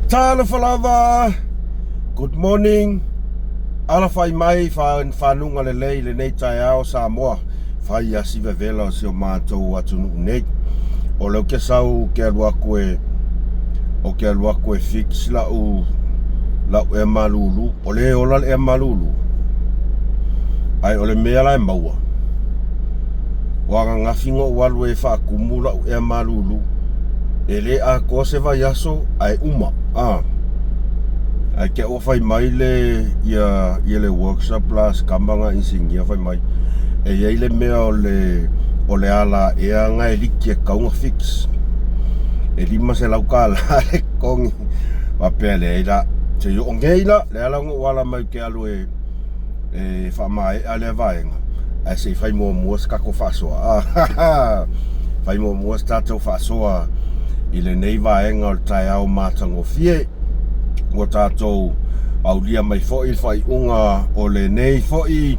Tala falava. Good morning. Ala fai mai whanunga le lei le nei tai ao Samoa. Fai a siva vela o sio mātou atunu nei. O leo ke sau ke alua koe fix lau e malulu. O le ola e malulu. Ai o le mea la e maua. Wanga ngafingo walu e whaakumu lau e malulu. E le a ko se vai aso ai uma. Ai ke o fai mai le ia le workshop plus kambanga insingia fai mai. E ia le mea o le ala e anga e liki e kaunga fix. E lima se lau ka la le kongi. Wapea le eila. Te yo ongeila le ala ngu wala mai ke alu e wha mai a le vaenga. Ai se fai mua skako whasoa. Fai mua stato whasoa. I le nei vaenga o le tai au mātango fie. O tātou au lia mai foi fai unga o le nei foi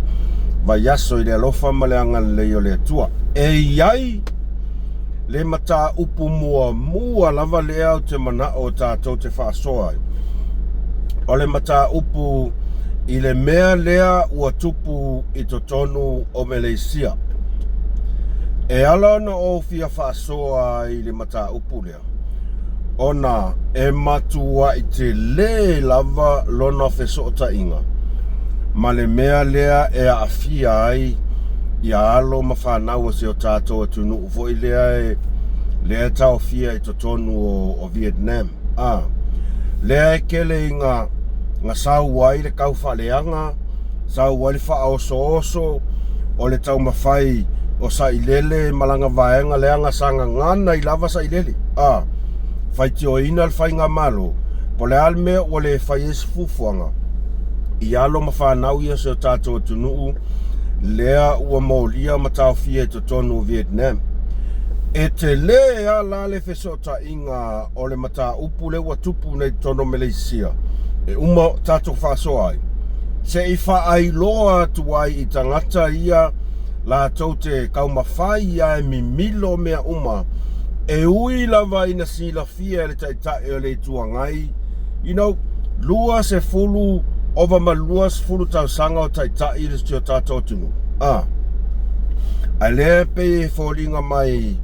vai aso i le alofa ma le anga le o le atua. E iai le mata upu mua lava le au te mana o tātou te whaasoa. O le mata upu i le mea lea ua tupu i totonu o Malaysia. E ala na o fia whaasoa i le mata upu lea. Ona e matua i te le lava lona whesota inga. Ma le mea lea e a fia ai i a alo ma whanau se o tātou atunu ufo i lea tau fia i totonu o Vietnam. Lea e kele i nga sau wai le kau whaleanga, sau wai le whaoso o le tau mawhai o sa ilele malanga vaenga leanga sanga ngana i lava sa ilele. Fai te o ina al fai ngā malo, po le alme o le fai esi fufuanga. I alo ma whanau ia se o tātou atunuu, lea ua maulia ma tau fia i totonu o Vietnam. E te lea la le whesota inga o le mata upu le ua tupu nei tono Malaysia. E uma tātou whasoa ai. Se i wha ai loa tuai i tangata ia la tau te kaumawhai ia e mimilo mea uma. E ui lava ina sila fia le taitai o le tuangai. You know, lua se fulu, ova ma lua se fulu tau sanga o taitai i le stio tātou tunu. Ai lea pe e fōlinga mai,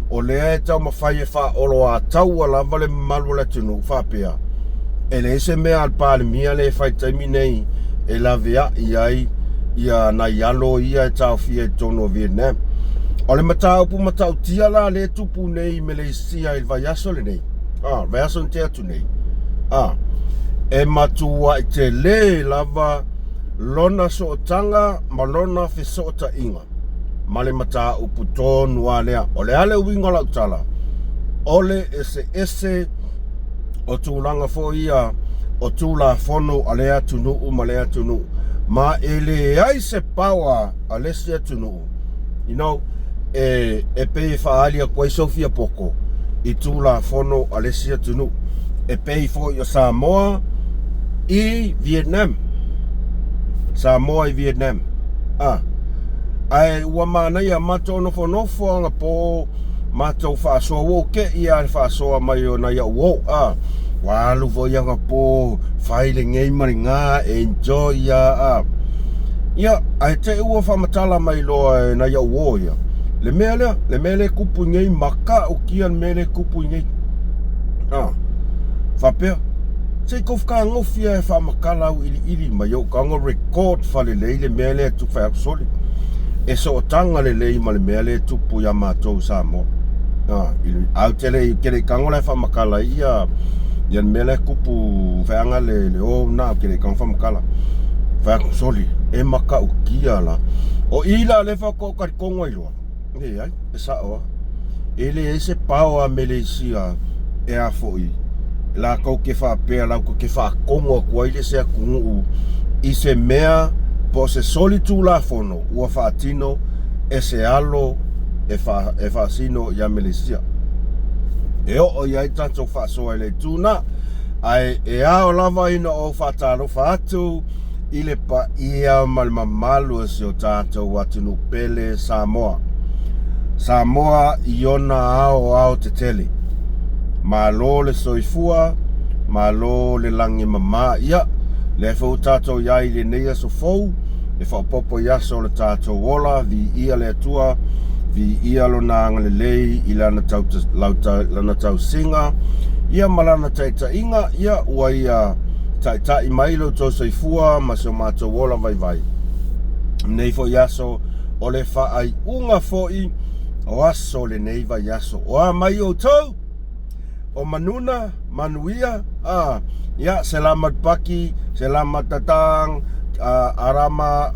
o lea e tau mawhai e wha olo a tau a lava le malu le tunu, whapea. E le se mea al pāle mia le whai taimi nei, e la vea i ai, ia na yalo ia e tau fia i tono Vietnam. O le matau pu matau tia la le tupu nei Malaysia il vai aso le nei. Vai aso te atu nei. E matua i te le lava lona so tanga ma lona so ta inga. Ma le matau pu tonu alea. O le ale winga la utala. O le ese o tūlanga fo ia o tūla fono alea tunu malea tunu. Ma ele ai se pawa alesia tunu. You know, e pei whaalia koe Sofia Poko i tūla fono alesia tunu. E pei fo i Samoa i Vietnam. Samoa i Vietnam. Ai ua mānei a mato nofo anga po mato whaasoa wo ke ia whaasoa mai o nai au wo. Walu vo ianga po whaile ngei mari ngā enjoy ia. Ia, ai te ua whamatala mai loa nai au wo ia. Le mea le kupu ngei maka o kia le mea le kupu ngei. Whapea. Se kou whaka ngofia e whamakala au ili mai au ka ngo record whale lei le mea le tu whai akusoli. E so o tanga le lei ma le mea le tupu ia mātou Samoa. Au te le kere kango le whamakala ia le mea le kupu whaanga le o na kere kango whamakala. Whai akusoli. E maka o kia la. O ila le whako karikongo iloa. Ai, e saoa. Ele e se pao a Malaysia e a foi. La kau ke whapea, lau ke whakongo kua ile se akungu i se mea po se solitu la fono ua whaatino e se alo e whaasino i a Malaysia. E o iai tato whaasoa ele tūna ai e ao lava ina o whaataro whaatu i le pa ia malmamalu e se o tato watinu pele Samoa. Samoa i ona ao te tele. Ma lo le soifua, malo le langi mama ia le fo tato ia le nei so fo e fa popo ia so le tato wola vi ia le tua vi ia lo nang le lei ila na tau lana tau singa ia malana taita inga ia ua ia tai mailo to soifua ma so mato wola vai nei fo ia so o le fa ai unga foi o aso le nei vai aso o mai o tau o manuna manuia ya selamat pagi selamat datang arama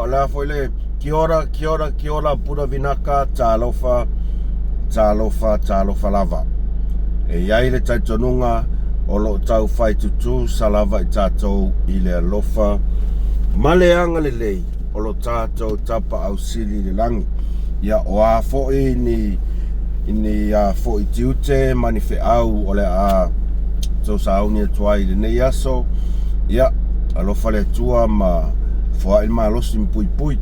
la foile kia ora pura vinaka talofa lava e iai le taitonunga o lo tau fai tutu salava i tatou i le alofa maleanga le lei o lo tatou tapa au sili le langi ia o a foi ini fo i tiute manife au o le a so sauni tuai le nei aso ia alofa le tua ma fo il ma lo pui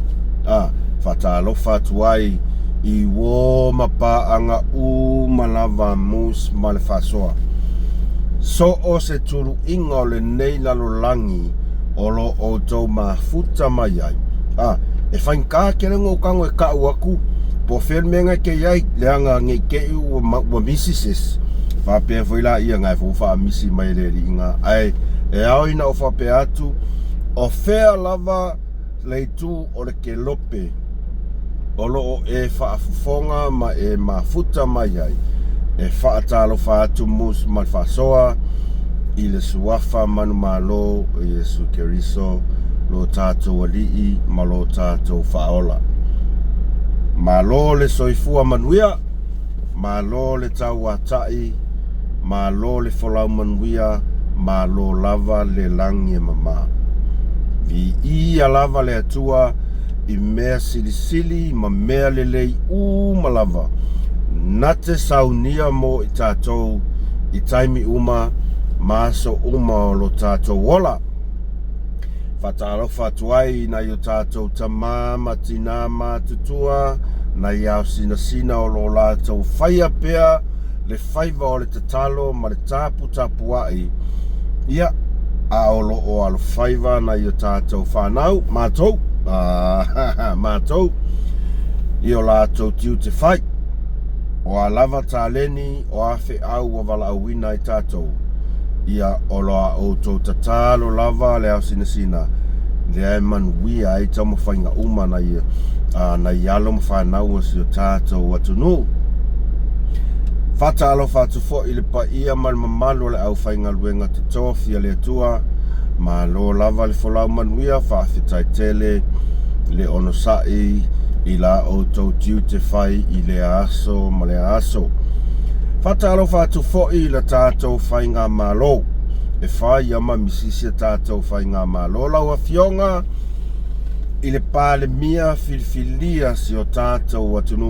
fata alofa tuai i wo mapa anga u malava mus malfasoa so o se tulu inga o le nei lalo langi o lo o tau mafuta mai ai e fain ka kere ngō kango e ka uaku po fermenga ke iai leanga nge ke ua misises fa pe foila ia ngai fo fa misi mai le inga ai e au ina o fa pe atu o fea lava le tu o le ke lope o lo e fa fonga ma e mafuta mai ai e fa talo fa atu mus mal fa soa i le suafa manu malo Yesu Keriso lo tato walii ma lo tato faola malo le soifua manuia malo le tauatai malo le folau manuia malo lava le langi mama vi ia lava le atua i mea silisili ma mea le lei malava nate saunia mo i tatou i taimi uma maso uma o lo tatou wola fatalo fatuai na yo tatou tamama tinama tutua na iau sina o lo latou faia pea le faiva o le tatalo ma le tapu ai ia a o lo o alo faiva na yo tatou whanau matou matou i o latou tiu te fai o a lava taleni o a fe au o vala awina i tatou ia o loa o tō tatalo lava le au sina le ai manuia ai tau mawhainga uma na ialo mawhanau o si o tātou atunu fatalo fatu fo i le pa ia malmamalo le au whainga luenga te tofi a le atua ma lo lava le folau manuia whawhitai tele le ono sai i la o tō tiu te whai i le aso ma le aso fatalo fatu fo'i la tātou whainga malo e whai ama misisia tātou whainga malo lau a fionga i le pāle mia filfilia si o tātou atunu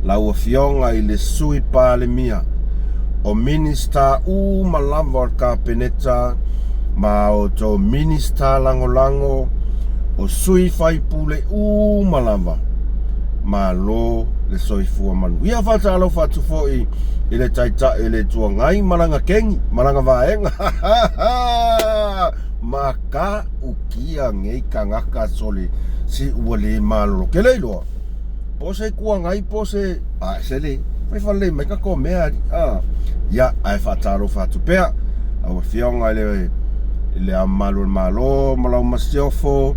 lau a fionga i le sui pāle mia o minista malava o ka peneta ma o tō minista langolango o sui whai pule malava ma lo le soifua manu ia fatalo fatu foi i le taita i le tuangai maranga kengi maranga vaenga ma ka ukia ngei kangaka soli si ua le malolo ke leiloa pose kuangai pose sele fai fale mai ka ko mea ia ai fatalo fatu pea au fionga le amalo malo malau masiofo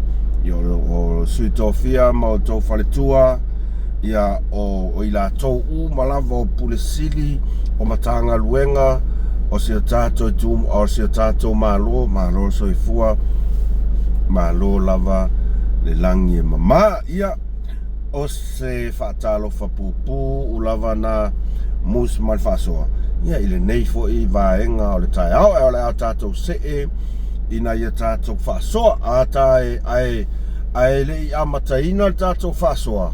o suitofia ma o tau faletua ia o ila tau malava o pulesili o matanga luenga o si o tatou malo soifua malo lava le langi e mama ia o se whaatalo whapupu u lava na mus malfasoa ia ile nei fo i vaenga o le tai au e o le au tatou see ina ia tatou whasoa atae ai le i amataina le tatou whasoa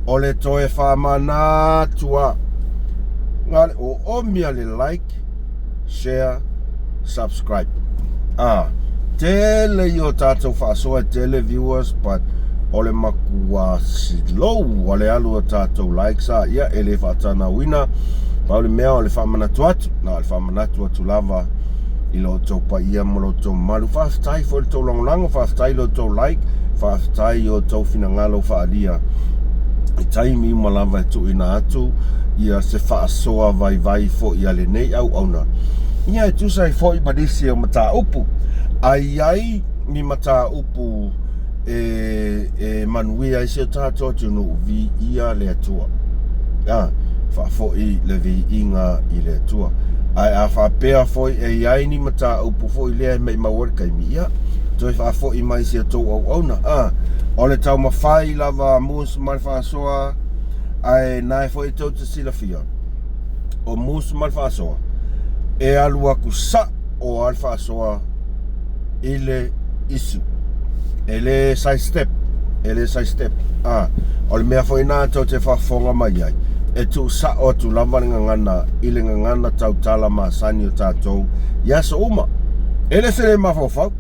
o le toe whamana tua ngale o omia le like share subscribe tele i o tatou whasoa tele viewers but o le makua slow o le alu o tatou like sa ia ele whatana wina Pauli mea o le whamanatu atu, na le whamanatu atu lava i lo tau pa ia mo lo tau malu. Whaafitai fo le tau longolango, whaafitai lo tau like, whaafitai o tau finangalo whaalia. I taimi ma lava e tu ina atu, ia se whaasoa vai fo ia le nei au auna. Ia e tu sai fo i badisi o mata upu. Ai ni mata upu e manuia i se tātou tunu vi ia le atua. Fo i le vi inga i le atua. Ai a whapea fo i ai ni mata upu fo i lea mei mawar kai mi ia. Toi fo i mai se tau au auna. O le tau mawhai lava mus mai whaasoa. Ai nai fo i tau te sila fia. O mus mai whaasoa. E alu aku sa o al whaasoa ile isu. Ele side step. O le mea fo ina tau te whafonga mai ai. E tu sa o tu lava ngana ile ngana tau tala ma sani o tātou. Ia so uma. Ele sere ma fofau.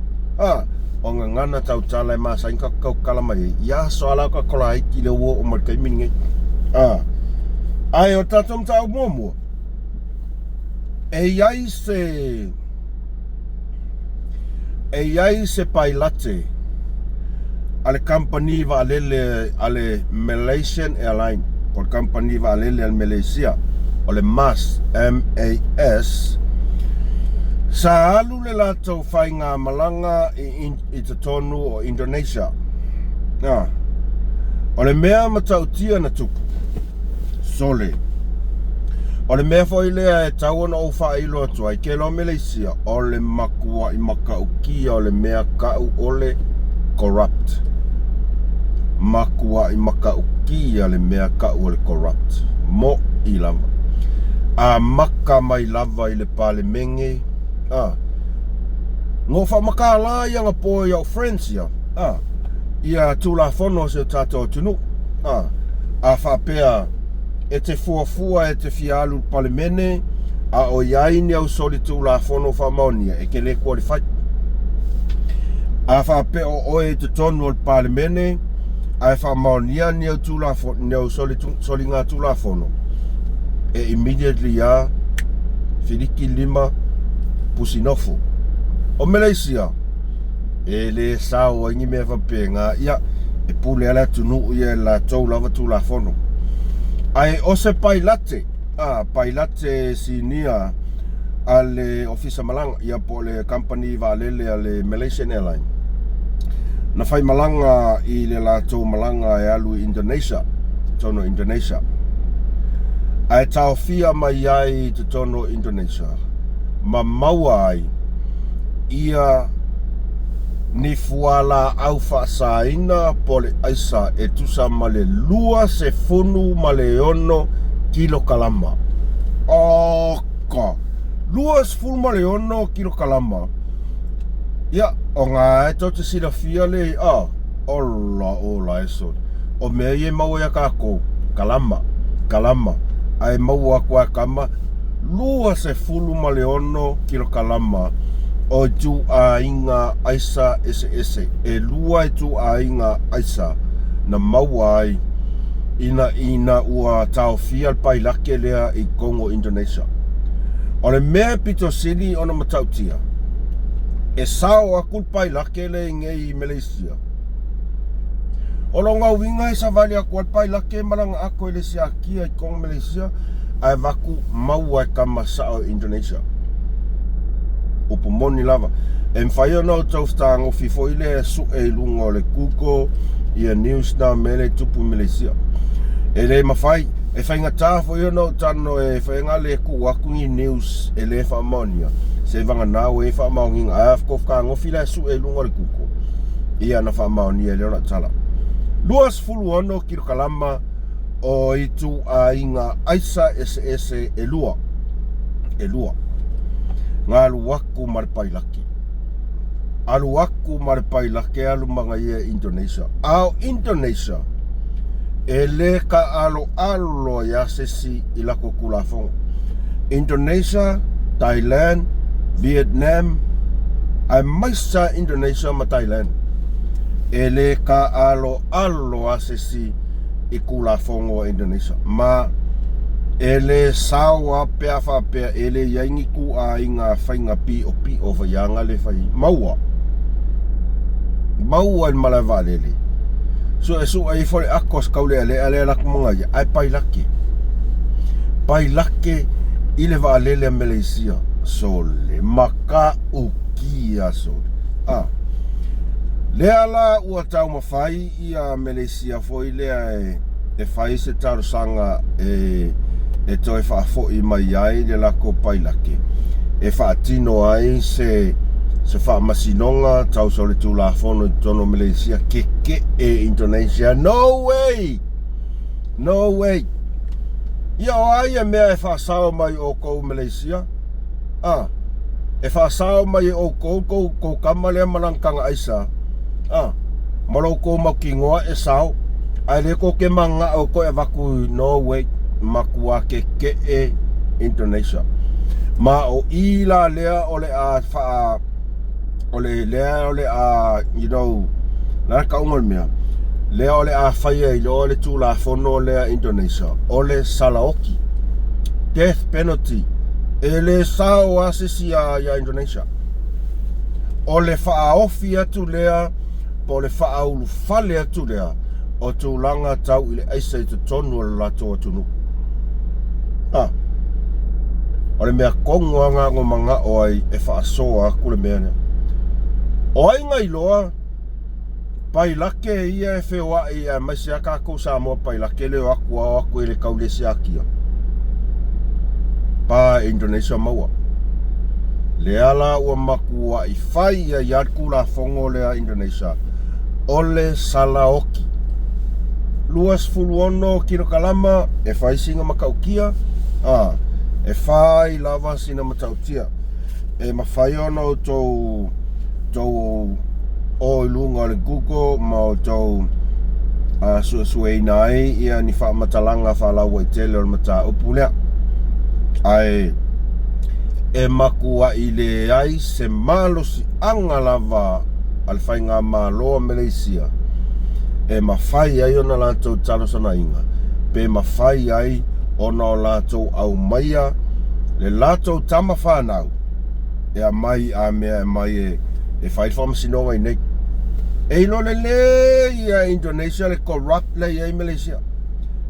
O ngana tau tala e ma sani kakau kalamai. Ia so ala ka kola hiki le uo o markai miningai. Ai o tātou mtau mua. E iai se pailate ale company va alele ale Malaysian Airline o le company va alele al Malaysia o le MAS MAS sa alu le latou whainga malanga i te tonu o Indonesia o le mea matautia na tuku sole o le mea foi lea e tau na o whailo atu ai ke lo Malaysia o le makua i makaukia o le mea kau o le corrupt. Makua i makaukia le mea kau o le corrupt. Mo i lava. A maka mai lava i le pale menge. Ngō whamaka la i anga pōi au friends ia. Ia tūla whono se tātou tunu. A whapea e te fuafua e te fialu palemene a o iai ni au soli tūla whono whamaunia e ke le qualify. A whape o oe te tonu o palemene a whamaunia ni au tūla whono ni au soli ngā tūla whono. E immediately a Whiriki Lima Pusinofo. O Malaysia e le sao ingi mea whapenga ia e pule ala tunu ia la tau lava tūla whono. Ai o se pailate, pailate sinia ale ofisa malanga ia po le company va lele ale Malaysian Airline. Na fai malanga i le lato malanga e alu Indonesia, tono Indonesia. Ai tau fia mai ai te tono Indonesia. Ma maua ai ia ni fuala au whaasaina pole aisa e tusa male lua se funu male ono kilo kalama. Lua se funu male ono kilo kalama. Ia, o ngā e tau te sira fia le, ola e so. O mea ie mau ia kako, kalama. Ai mau a kua kama, lua se funu male ono kilo kalama. O tu a inga aisa ese e lua e tu a inga aisa na mauai ina ua tau fia pai lake lea i Kongo Indonesia. O le mea pito sili ona matautia e sao akul pai lake lea ngei Malaysia. O lo ngau winga e sa vali akul pai lake maranga ako ele si akia i Kongo Malaysia ai vaku mauai kama sao Indonesia. Upo moni lava. E mwhaia nau tau whtango fifo ile su e lunga o le kuko i a news na mele tupu Malaysia. E le mawhai, e whainga tāwho i nau tano e whainga le ku wakungi news e le whamonia. Se vanga nao e whamaunginga a afko whkango fila su e lunga o le kuko. Ia na whamaonia e leona tala. Luas fulu ono kiro kalama o itu a inga aisa ese e lua. Ngā aluaku maripailaki. Aluaku maripailaki alu mga ia Indonesia. Au Indonesia, e le ka alo ya sesi ilako kulafong. Indonesia, Thailand, Vietnam, ai maisa Indonesia ma Thailand. E le ka alo asesi i kulafong o Indonesia. Ma ele sawa pea fa pea ele yaingi ku a inga whainga pi o whaianga le whai maua maua in malawa lele so e so ai fore akos kaule ale lak mga ya ai pai lake ile va lele Malaysia sole maka ukia sole le ala ua tau mawhai ia Malaysia foi lea e whai se tau sanga e toi whaafo i mai ai le lako pai lake e whaatino ai se whaamasinonga tau sole tu la fono i tono Malaysia ke e Indonesia no way ia o ai e mea e whaasao mai o kou Malaysia e whaasao mai o kou kamale malangkanga aisa malo ko makingoa e sao ai le ko ke manga o ko e vaku no way makua ke e Indonesia ma o ila lea ole a fa ole lea ole a you know la ka ungol mea lea ole a faia i ole tu la fono lea Indonesia ole salaoki death penalty ele sao asisi ya Indonesia ole fa ofia tu lea po le fa ulu fale tu lea o tu langa tau ile aisa i tu tonu la to tunu ole mea kongoanga ngo manga oi e fa soa kule mea oi ngai loa pai lake ia e fewa ia maisia ka ko sa mo pai lake le aku ile kaule siakia pa Indonesia maua le ala ua makua i fai ia yakula fongo lea Indonesia ole salaoki luas fuluono kino kalama e fai singa makaukia e fai lava sina matautia e mawhai ono tau o ilunga le Google ma tau suei nai ia ni wha matalanga wha lawa i tele o mata upulea ai e makua i le ai se malo si anga lava al whai ngā maloa Malaysia e mawhai ai ona lātou talo sana inga pe mawhai ai ona lātou au maia le lātou tama whanau e a mai a mea e mai e whai whamasinonga i nei e ilo le ia Indonesia le corrupt le ia i Malaysia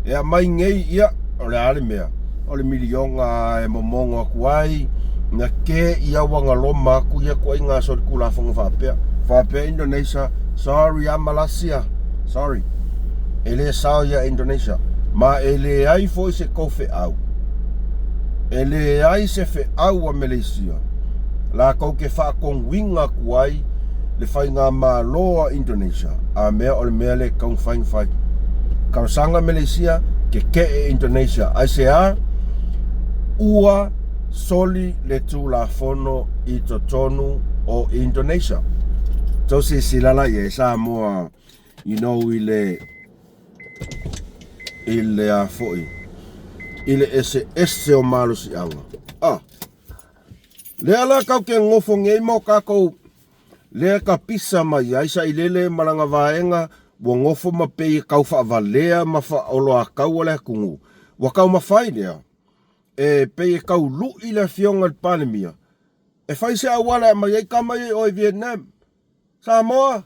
e a mai ngei ia o le ale mea o le milionga e momongo aku ai na ke ia wanga loma aku ia kua inga so kula whanga whapea Indonesia sorry a Malaysia sorry ele sao ia Indonesia ma ele ai foi se kofe au ele ai se fe au a Malaysia la ko ke fa kon winga kuai le fai ngā maloa Indonesia a mea o le mea le kaung fai kausanga Malaysia ke e Indonesia ai se a ua soli le tu la fono i to tonu o Indonesia to se silala ye sa moa you know ile a foi ile ese o malo si anga le ala kau ke ngofo ngei mo kako le ka pisa mai ai sa ilele malanga vaenga wo ngofo ma pe kau fa valea ma fa olo a kau ole kungu wa kau ma fai lea e pe kau lu ile fionga panemia e fai se awala mai ai kamai o Vietnam Samoa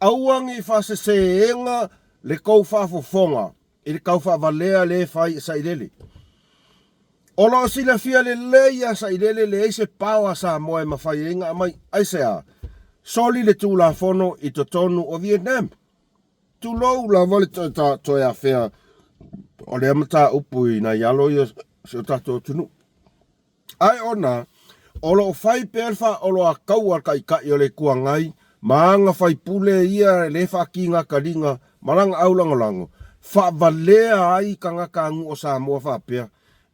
auangi fa se enga le kau fa fofonga ile kau fa valea le fai sa ilele olo sila fia le leia sa ilele le se pawa Samoa ma fai enga mai ai se a soli le tu la fono i to tonu o Vietnam tu lo la vole to ya fea o le mata upui na yalo yo se tato tunu ai ona olo fai perfa olo a kaua kai kai o le kuangai maanga fai pule ia le fa kinga kalinga malanga aulangolango fa valea ai kanga kangu o Samoa fa pea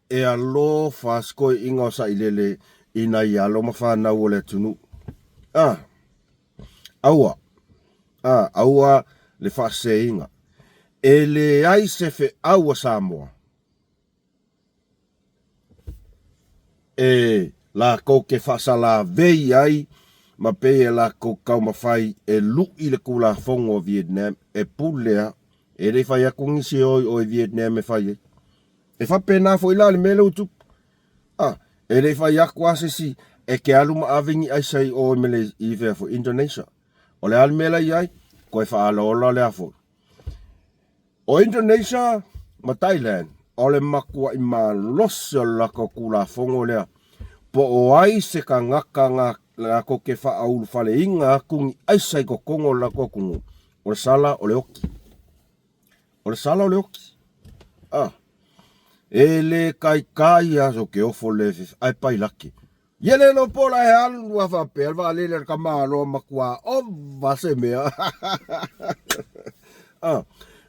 e alo fa skoi inga sa ilele ina yalo ma fa na ole tunu aua le fa seinga ele ai se fe aua Samoa e la ko ke fa sala vei ai ma pe la ko kau ma fai e lu i le kula fongo Vietnam e pulea e le fai a kungisi o Vietnam e fai E fa pena fo ila le mele utu. E le fa yakwa se si e ke alu ma avingi ai sai o mele i ve fo Indonesia. O le alu mele ai ko e fa alo le afo. O Indonesia ma Thailand o le makua i ma loso la ko kula fongo lea. Po o ai se ka ngaka nga ko ke fa aulu fale inga kungi ai sai ko kongo la ko kungu. O le sala o le oki. O le sala o le oki. E le kai aso ke ofo le ai pai laki. Yele no pola e alu wa fa pe va le ka malo makua o va se mea.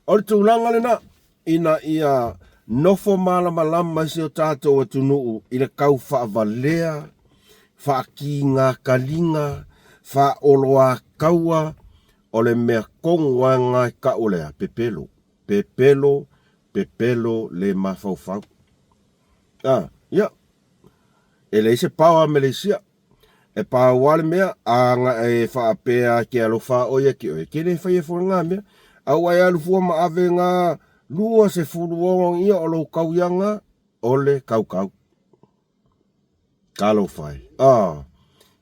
O le tūlanga le na ina ia nofo malama si o tātou atu nuu i le kau whaavalea, whaaki ngā kalinga, whaoloa kaua, o le mea kongwa ngai ka olea, pepelo, le mawhauwhau. Ia, e le se pawa Malaysia, e pawa wale mea, a nga e whaapea ke alofa oia ki oe, kene whaia fo ngā mea, au ai alufua ma ave ngā lua se furuongo ia o lo kauyanga o le kau. Kalo fai.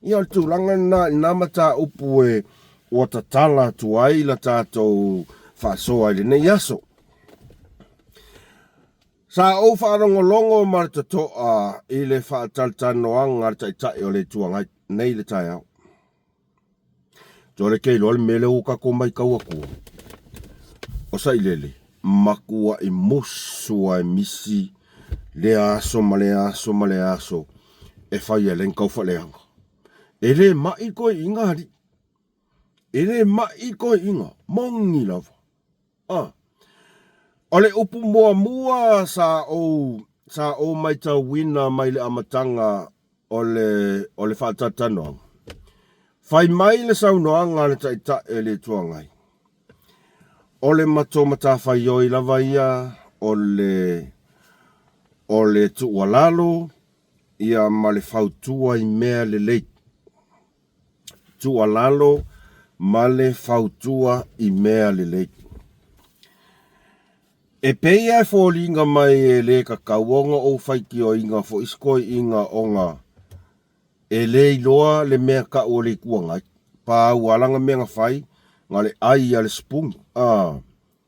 Ia o tūlanga na mata upu e o tatala tu ai la tātou whasoa i le nei aso. Sa o whaarongolongo maratoa i le whaataltanoanga tai o le tuangai nei le tai au. Tō le keilo le mele o ka komai kaua kua. O sa ilele, makua i musua e misi, le aso ma le aso, e whai e len kau whaleanga. E le mai koe inga hari. E le mai koe inga, mongi lava. O le upu mua sa o mai tau wina mai le amatanga o le whaatatanoanga. Whai mai le saunoanga le taita e le tuangai. O le matomata whaioi lava ia, o le tualalo, ia ma le whautua i mea le leit. Tualalo, ma le whautua i mea le leit. E peia e fōlinga mai e le kakauonga o whaiki o inga fo iskoi inga onga. E le iloa le mea ka o le kuangai. Pa walanga mea nga whai. Ngale ai al spung.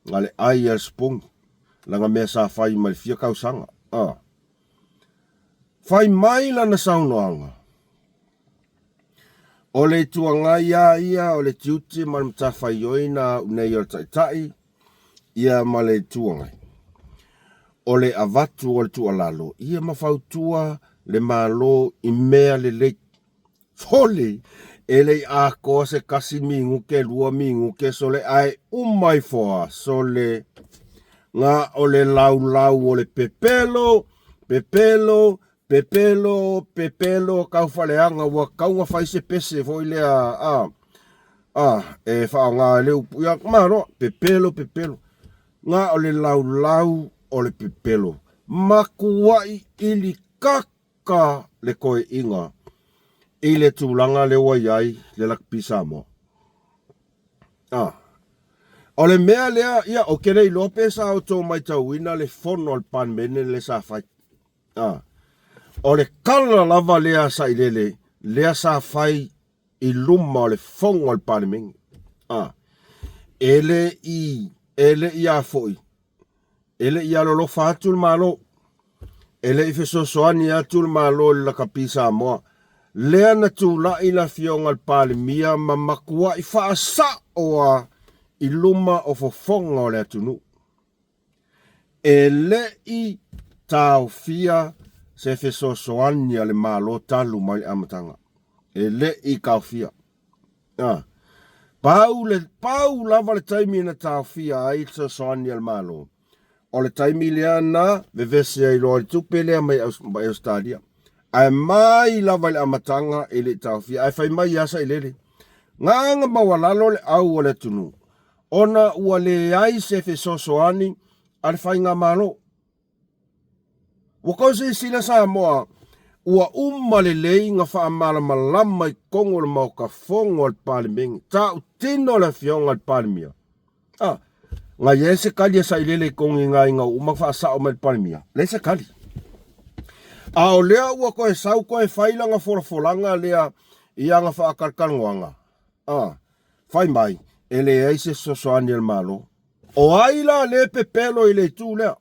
Ngale ai al spung. Langa mea sa whai mai fia kausanga. Whai mai lana saunoanga. O le tuangai ia o le tiuti malamata whai oina unei o taitai. Ia ma le tuangai. O le avatu o le tualalo. Ia mawhautua le malo i mea le leit. Fole. Ele a ko se kasi mingu ke lua mingu ke sole ai umai foa sole nga o le lau o le pepelo kau whaleanga wa kaunga whai se pese fo ile e wha ngā le upu ia maro pepelo nga o le lau o le pepelo makuai ili kaka le koe inga i le tūlanga le waiai le lakpisa mo. O le mea lea, ia, o kere i lope sa o tō mai tauina le fono al pan mene le sa fai. O le kala lava lea sa i lea sa fai i luma o le fongo al pan mene. Ele i a foi. Ele i alolo fatul malo. Ele i fesosoani atul malo le lakapisa moa. Lea na tūla i la fionga al palimia ma makua i whaasa oa i luma o fofonga o le atunu. E le i tau fia se fesosoani ale malo talu mai amatanga. E le i kau fia. Pau lava le taimi na tau fia ai fesosoani ale malo. O le taimi lea na vevese ai loa tupe lea mai Australia. Ai mai lava le amatanga e le tauwhia. Ai whai mai asa i lele. Nganga mawalalo le au o le tunu. Ona ua le ai se fesosoani al whai ngā malo. Wakau se sila sa moa. Ua le lei ngā wha amala malama i kongo le mau ka fongo al palimengi. Tau tino le fionga al palimia. Nga ye se kali sa ilele kongi nga inga umakfa sa o med palmia. Le se kali. A o lea ua koe sau koe whailanga wholafolanga lea ia nga whaakarkarngoanga. Whai mai, e le eise sosoani el malo. O aila le pepelo i le tū lea.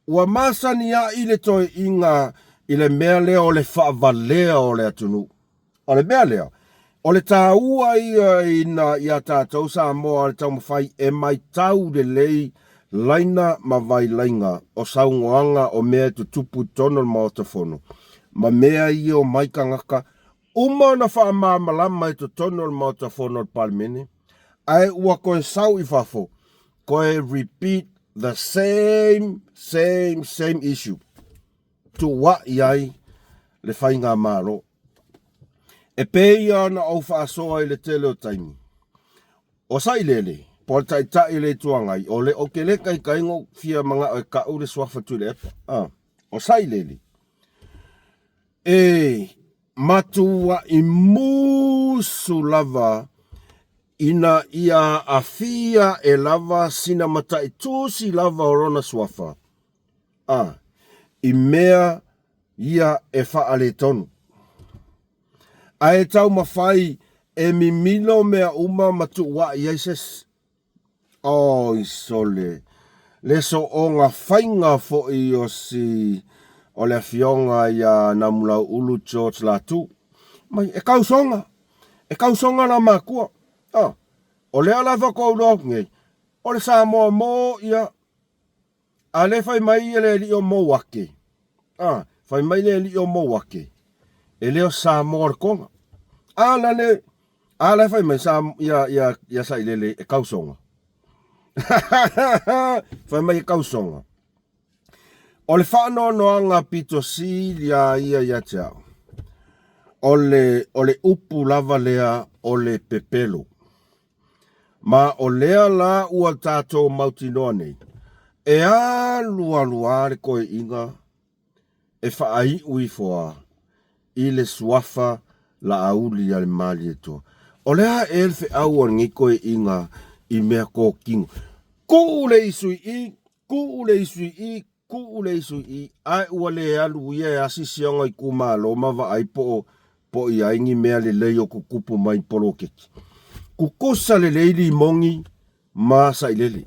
Ua masani a i le toi inga i le mea lea o le whaavalea o le atunu. O le mea lea. O le tāua i a tātou sa moa le tau mawhai e mai tau le lei laina ma vai lainga o saungoanga o mea tu tupu tono le maotafono. Ma mea i o maika ngaka uma na wha malama i tu tono le maotafono le palimene. Ai ua koe sau I fafo. Koe repeat the same issue. Tu wa iai le whainga maro. E pei ana au whaasoa I le tele o taimi. O sa ilele, po tai tai le tuangai, o le o ke le kai kaingo fia mga o ka ure swafa tu le epa. O sa ilele. E matua I musu lava ina ia afia e lava sina matai tusi lava orona swafa. I mea ia e whaale tonu. Ae tau mawhai e mimilo mea uma matu wa Ieses. Isole. Le so o ngā whainga fo I o si o le fionga ia namulau ulu George Latu. Mai, e kausonga. E kausonga na makua. O le alawa kou nge. O le Samoa mo ia. A le whai mai le li o mo wake. Whai mai le li o mo wake. E leo Samoa konga. Lane. Le whai mai ia sa ilele e kausonga. Whai mai e kausonga. O le whano noanga pito si ia tiao. O le upu lava lea o le pepelo. Ma o lea la ua tātou mauti noa nei. E lua le koe inga. E whaai ui foa. I le swafa la auli ale mali eto. O lea elfe au o ngi koe inga I mea kō kingo. Ku le isui I. Ai ua le alu ia asisianga I kumalo mawa ai po I aingi mea le leo kukupu mai polo keki. Kukosa le leili mongi masa ilele.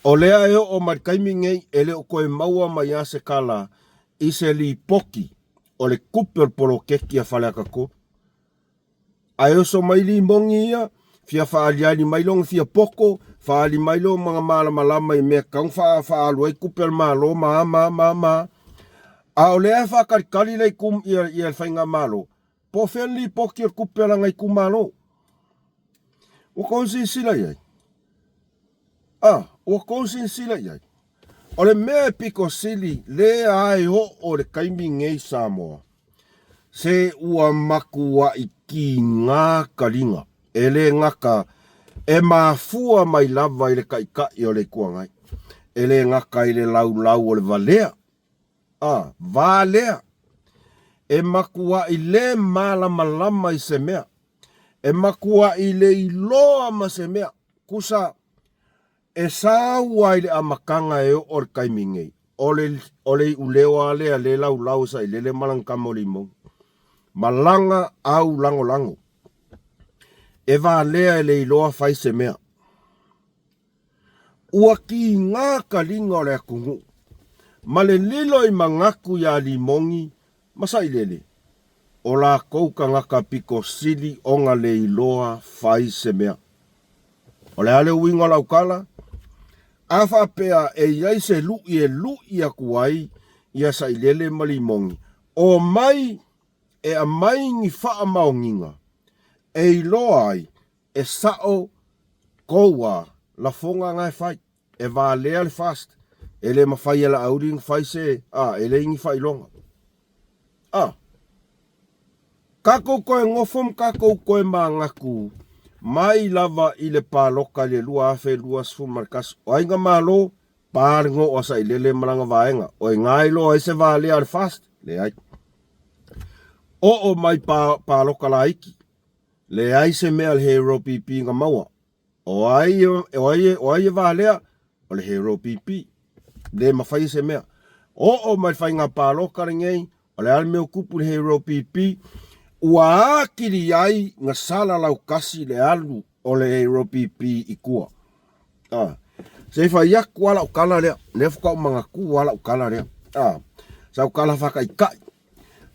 O lea eo o marikaimi ngei ele o koe maua mai ase kala I se li poki o le kupel polo keki a whaleaka ko. Ai o so mai li mongi ia, fia whaaliali mailong fia poko, whaali mailo mga malama I mea kaung whaalu ai kupel malo ma. A o lea whakarikari lei kum ia le whainga malo. Po whenli poki o kupela ngai kumalo. O konsin sila iai. O konsin sila iai. O le mea piko sili le ai o le kaimi ngei Samoa. Se ua makua I ki ngā karinga. E le ngaka e mafua mai lava I le kaikai o le kuangai. E le ngaka I le lau o le valea. Valea. E makua I le malama I se mea. E makua I le iloa ma se mea. Kusa e saua I le amakanga e o le kaimingei. O le ulewa le a le lau sa I le malang kamolimo. Malanga au lango. E valea e le iloa fai se mea. Ua ki ngā kalinga o le akungu. Ma le lilo I mangaku ya limongi, masa ilele. O la kouka ngaka piko sili onga le iloa fai se mea. O le ale uinga laukala, afa pea e iai se lui akuai, ia sa ilele ma limongi. O mai, e a mai ngi faa maonginga. E iloa ai, e sao koua la fonga ngai fai. E va lea le fast. Ele mawhai ala auring fai se. Ele ingi fai longa. Kako koe ngofom, kako koe maangaku. Mai lava I le pāloka le lua afe lua sfu markas. O ainga malo, pāringo o sa ilele malanga vaenga. O ngai lo se va lea le fast. Le ai. O mai pāloka la iki. Le ai se mea le hero pipi nga maua. O ai valea, o le hero pipi. Le mawhai se mea. O mai whai ngā pāloka ringei, o le al meo kupu le hero pipi, ua akiri ai ngā sala lau kasi le alu o le hero pipi i kua. Se whai aku ala ukala lea, ne whakau mga ku ala ukala lea. Sa ukala whaka i kai.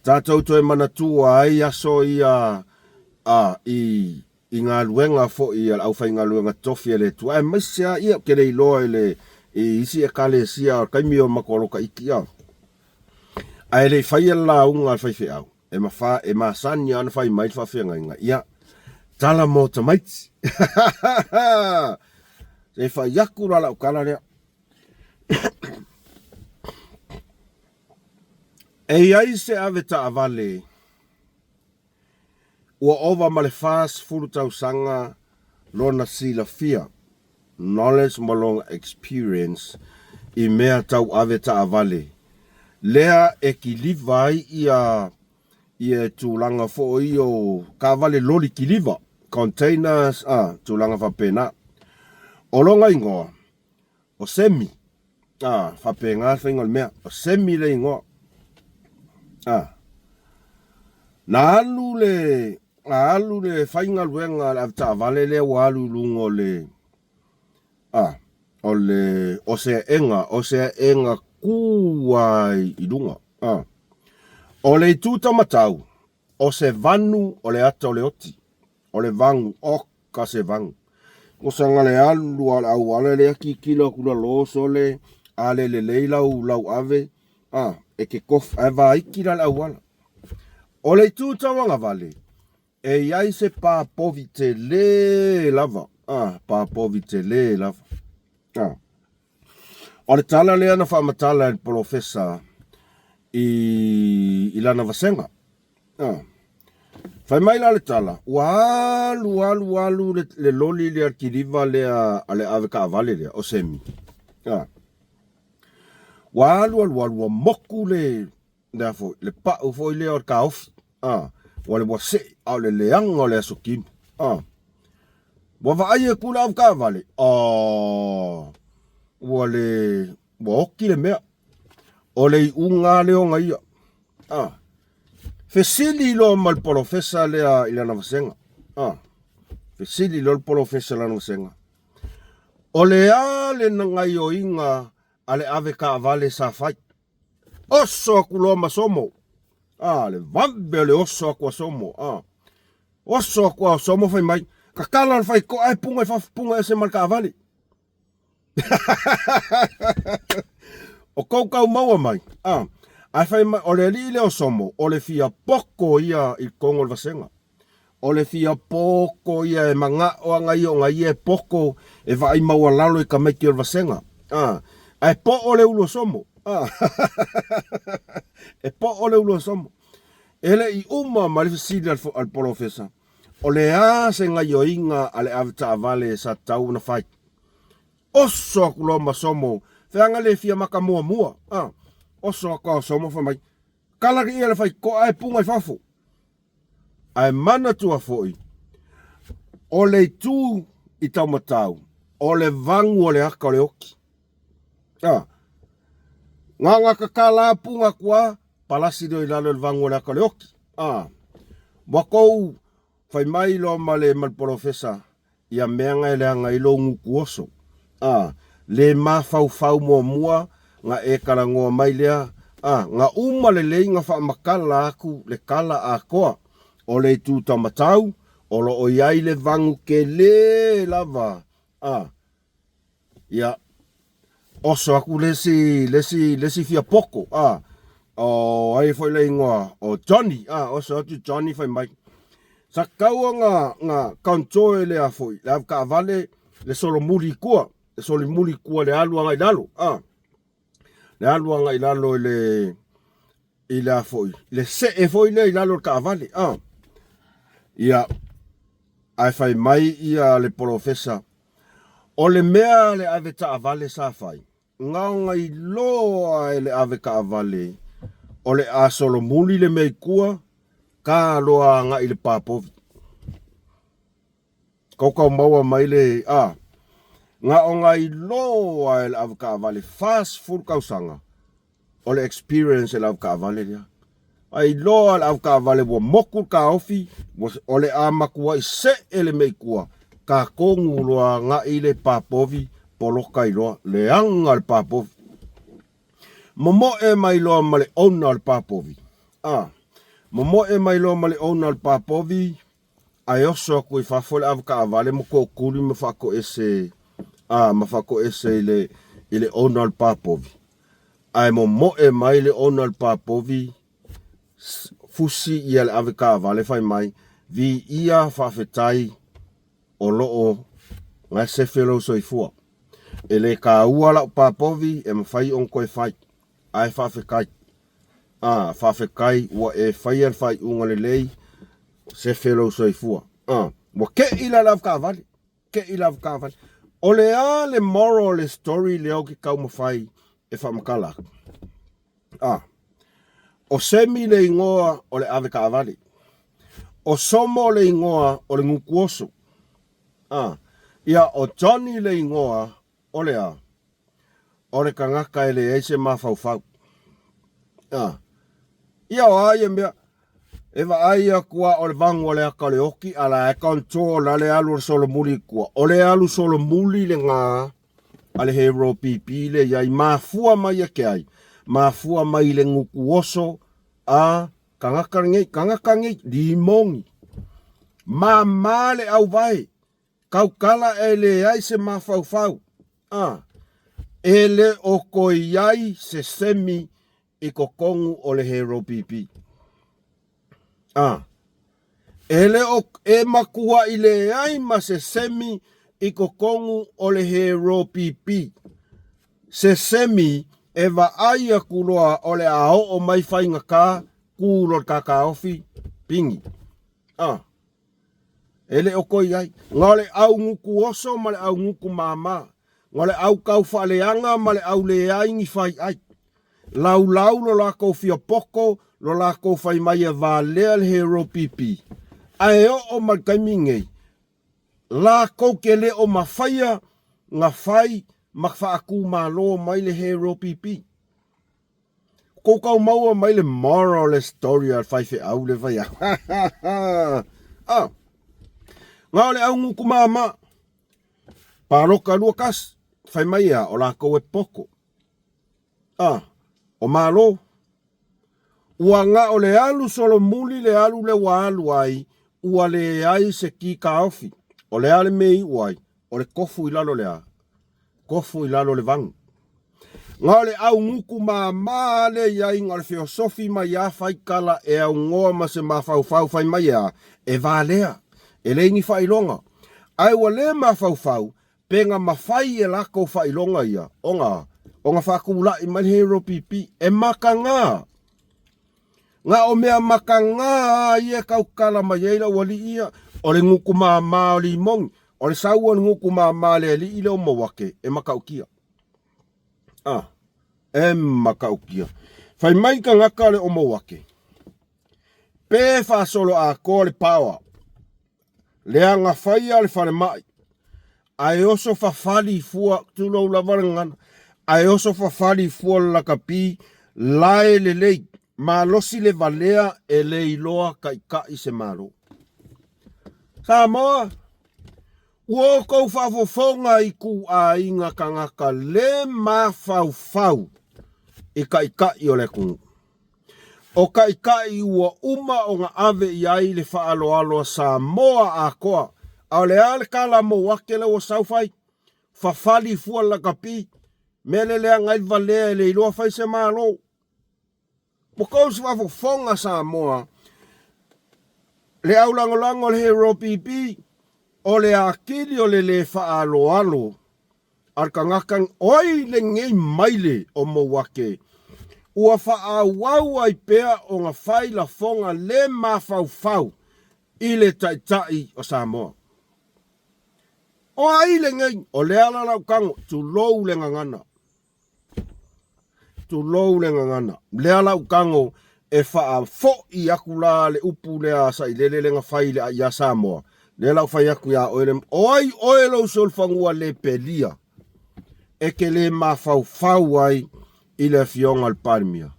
Tātou toi mana tua ai aso i ngā luenga fo i au whai ngā luenga tofi le tua. E maisia ia kere i loa le i isi e kale sia kaimi o makoroka iki au. Ai le whai la unga al whai whi au. E ma sani ana whai mai whawhenga inga. Ia, tala mo tamaiti. Se whai yaku rala ukala rea. E ai se ave ta avale. Ua ova ma le fast fulu tau sanga lona sila fia. Knowledge malong experience i mea tau ave ta avale. Lea e ki livai ia tūlanga fo i o ka vale loli ki liva. Containers, tūlanga whapena. O longa ingoa, o semi. Whapenga whainga le mea, o semi le ingoa. Na alu le whainga luenga le avta avale le o alu lungo le o se enga kuai i lunga. O le tuta matau, o se vanu o le ata o le oti, o le vangu, o ka se vangu. O sanga le alu au ale le aki kila kula loso le, ale le leilau lau ave, e ke kof eva ikira le au ala. O le tuta wanga vale, e iai se pa povite le lava, pa povite le lava. O le tala le ana whamatala le profesa i lana vasenga. Whai mai la le tala, walu le loli le arkiriva le ave ka avale le o semi. Walu wa moku le pa'u foi le or ka ofi. Wa le wase au le leanga o le asokim. Wa vai e kula au ka avale. Wa oki le mea. O le unga le o ngaia. Fesili lo mal profesa le a ilana vasenga. Fesili lo profesa la vasenga. O le ale na ngai o inga ale ave ka avale sa fai. Oso akulo masomo. Le vambe le oso akua somo. Oso akua somo fai mai. Kakala fai ko ai punga fa punga ese mal ka avale. O kau maua mai. Ai fai mai o le li le o somo. O le fia poko ia i kongo le vasenga. O le fia poko ia e manga o ngai e poko e vai maua lalo i ka meki o le vasenga. Ai po o le ulo somo. E po o le ulo somo. Ele i uma malifisili al profesa. O le a se ngai o inga ale avta avale sa tau na fai. Oso akulo masomo. Feanga le fia maka mua. Oso akua somo fa mai. Kala ki ia le fai ko ai punga i fafo. Ai mana tua foi. O le tu i tau matau. O le vangu o le aka o le oki. Nganga kakala punga kua. Palasi do i lalo le vangu o le aka o le oki. Wakou fai mai lo male mal profesa. Ia meanga ele anga ilo nguku oso. Le mafau mua nga e karangoa mai lea. Nga uma le nga wha makala aku le kala a koa. O le tu tamatau. O lo o iai le vangu ke le lava. Ia. Oso aku lesi fia poko. O ai foi le ingoa. O Johnny. Oso atu Johnny fai mai. Sa kaua nga kantoe le a foi. Le avka avale le solo muri kua. Le solo muri kua le aluanga i lalo. Le aluanga i lalo i le a foi. Le se e foi le i lalo ka avale. Ia. Ai fai mai ia le profesa. O le mea le ave ta avale sa fai. Ngaunga i loa e le ave ka avale. O le a solo muri le mei kua. Ka loa nga i le papovi. Kau maua mai le nga o ngai loa e la ka vale fast full kausanga. O le experience e la ka vale dia. Ai loa la ka vale bo moku ka ofi o le amakua i se ele mei kua. Ka kongu loa nga i le papovi poloka i loa le anga le papovi. Momo e mai loa ma le ona le papovi. Momo e mai loa ma le ona le papovi. Ai oso ko i fafole avka avale mo ko kuli mo fako ese ma fako ese ile ona le papovi. Ai momo e mai le ona le papovi fusi ia le avka avale fai mai vi ia fafetai o loo ngai se felo soifua. Ele ka ua la papovi e mawhai on koe fai. Ai fafekai. Fafekai wa e fai al fai unga le lei se felo soifua. Wa ke ila lav ka vale. Ke ila lav ka vale. O le a le moral le story leo ki kau mawhai e whamakala. O semi le ingoa o le ave ka vale. O somo le ingoa o le ngukuoso. Ia o Johnny le ingoa o le a. O le kangaka ele eise mawhauwhau. Ia o aia mea. Ewa aia kua o le vangu o le aka le oki ala e kanto la le alu solo muli kua. O le alu solo muli le ngā ale hero pipi le iai mafua mai ake ai. Mafua mai le ngukuoso a kangaka ngei limongi. Ma le au vai. Kaukala e le ai se mawhauwhau. Ele o ko iai se semi i kokongu o le hero pipi. Ele o e makua i le ai ma se semi i kokongu o le hero pipi. Se semi e wa aia kuloa o le ao o mai whainga ka kulo kaka ofi pingi. Ele o ko iai. Ngā le au nguku oso ma le au nguku mama. Ngā le au kau whaleanga ma le au le ai ngi whai ai. Lau lo la kou fia poko lo la kou whai mai e vā lea le hero pipi. Ai o malkaimi ngei. La kou ke le o mawhaia ngā whai makwhaaku malo mai le hero pipi. Kou kau maua mai le moral le story al whai whi au le whai Ngā le au nguku mama. Paroka luakas. Whai mai a o la kou e poko. O malo. Ua ngā o le alu solo muli le alu le walu ai. Ua le ai se ki ka ofi. O le ale mei uai. O le kofu ilalo le a. Kofu ilalo le vangu. Ngā le au nguku mama le iai ngā le filosofi mai a whaikala e au ngoa ma se mawhauwhau whai mai a. E vālea. E leingi whailonga. Ai ua le mawhauwhau. Penga mawhai e lako whailonga ia. O ngā whakula i mai hero pipi. E maka ngā. Ngā o mea maka ngā ia kaukala mai eila wali ia. O le nguku mama o li mongi. O le saua le nguku mama le li ile o mawake. E maka ukia. E maka ukia. Whai mai ka ngaka le o mawake. Pē whasolo a ko le power. Lea ngā whaia le whare mai. Ai oso whawhali fua tulau la warangana. Ai oso whawhali fua laka pi. Lae le lei. Ma losi le valea e le iloa ka i se maro. Samoa. Ua kou whafofonga i ku a inga kangaka le ma whau. I ka i o le kungu. O ka i ua uma o ngā ave i ai le whaaloaloa Samoa a koa. Au le ale kala mo wake le o saufai. Whawhali fua laka pi. Mele lea ngai valea le iloa whai se malo. Pukau si whafofonga Samoa. Le au langolango le hero pipi. O le akili o le whaaloalo. Arka ngakang oi le ngei maile o mo wake. Ua whaawau ai pea o ngā whai la fonga le mawhauwhau. I le taitai o Samoa. O ai le ngei, o le ala lau kango, tu lou le ngangana. Tu lou le ngangana. Le ala lau kango e wha fo i aku la le upu le asa i le ngā whai le a Samoa. Le lau fai aku ia oele. Oe lau sol fangua le pelia. E ke le mafau ai i le fionga al Palmia.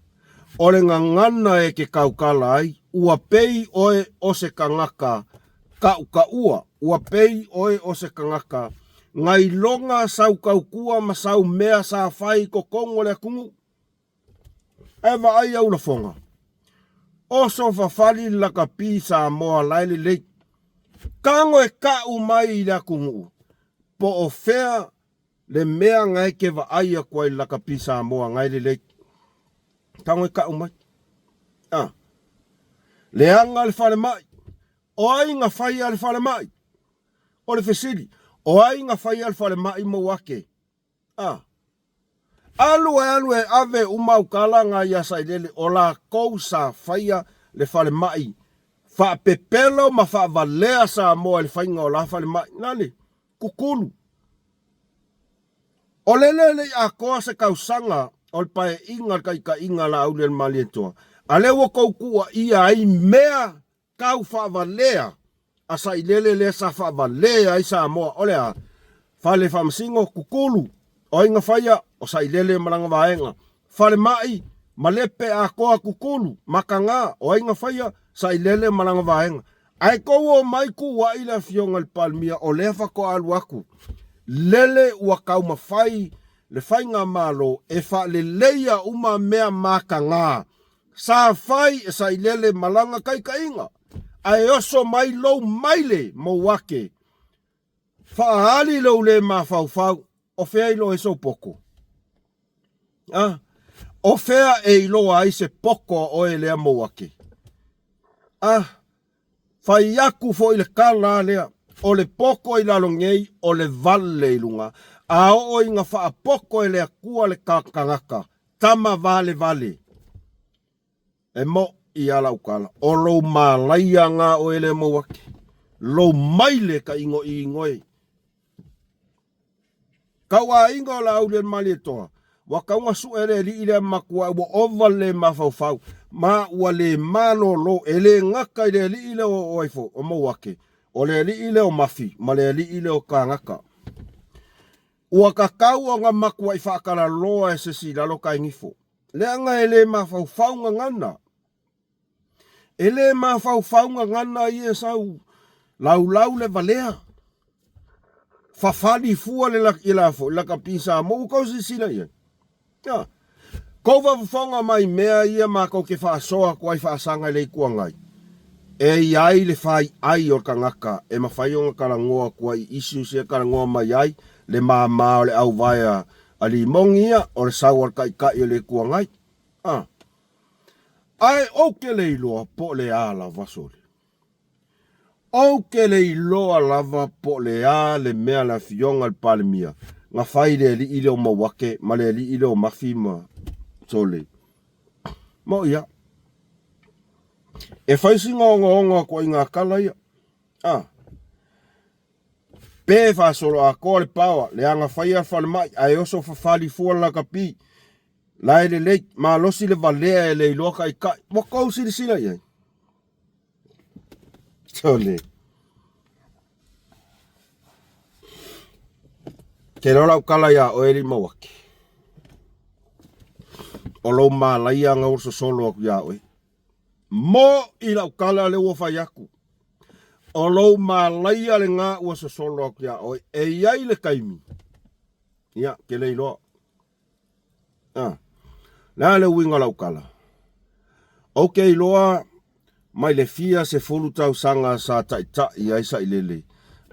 O le ngangana e ke kaukala ai, ua pei oe o se kangaka ka ua. Ua pei oe o se kangaka ngai longa sau kaukua ma sau mea sa fai ko kongo le kungu. Ewa ai au la fonga. O so fafali laka pi sa moa laile lei. Kango e ka umai i la kungu. Po o fea le mea ngai ke wa ai a kuai laka pi sa moa ngai le lei. Kango e ka umai. Le anga le fale mai. O ai nga fai al fale mai. O le fesiri. O ai nga fai al fale mai mo wake. Alu e ave umau kala nga ia sailele o la kousa faia le fale mai. Fa pepelo ma fa valea sa moa le fainga o la fale mai. Nani? Kukulu. O lelele a koa se kausanga o le pae inga ka inga la au le malietoa. A lewa koukua ia ai mea kau fa valea. A sailele le sa fa valea ai sa moa. Ole a fale famsingo kukulu. O inga faia o sailele malanga vaenga. Fale mai malepe a koa kukulu. Makanga o inga faia sailele malanga vaenga. Ai koua mai kuwa ila fionga le Palmia o lefa ko alu aku. Lele ua kau mawhai le whainga malo e wha le leia uma mea makanga. Sa whai e sailele malanga kai inga. Ai oso mai lou maile mo wake. Whaali lou le mawhau. O fea ilo e so poko. O fea e ilo ai se poko o e lea mo wake. Fai aku fo ile kala lea. O le poko i lalongei o le vale ilunga. A o inga faa poko e lea kua le kakangaka. Tama vale. E mo i ala ukala. O lo malaia ngā o ele mo wake. Lo maile ka ingo i ingoe. Kaua ingo la au le mali toa. Wa kaunga su ere li ile makua wa ovale mafau. Ma wale malo lo ele ngaka ile li ile o oifo o mo wake. O le li ile o mafi, ma le li ile o kangaka. Ua kakau o nga makua i whakara loa e se si lalo kai ngifo. Le anga ele mafau nga ngana. Ele mafau nga ngana i e sau lau le valea. Fafali fua le ilafo, la kapisa mo ko si sila ia. Ko va fonga mai mea ia ma ko ke fa soa ko ai fa sanga le kuangai. E iai le fai ai o kangaka e mawhai o karangoa kua i isu se karangoa mai ai le maa le au vaia ali mongia o le sauar kai le kuangai. Ai o ke le iloa po le ala vasole. O ke le iloa lava po le a le mea la fionga al Palmia. Nga fai le li ile o mawake ma le li ile o mafima sole. Mo ia. E fai singa onga ko inga kala ia. Pe fa solo a ko le pawa le anga fai a fale mai ai oso fa fali fua la kapi. Lai le ma losi le valea le iloa kai kai. Mo kou sila ia. Sole. Ke rola ukala ia o eri mawaki. O lo ma laia nga urso solo aku ia oe. Mo i la ukala le ua fai aku. O lo ma laia le ngā ua so solo aku ia oe. E iai le kaimi. Ia, ke le iloa. Nā le uinga la ukala. O ke iloa mai le fia se fulu tau sanga sa tai ai sa ilele.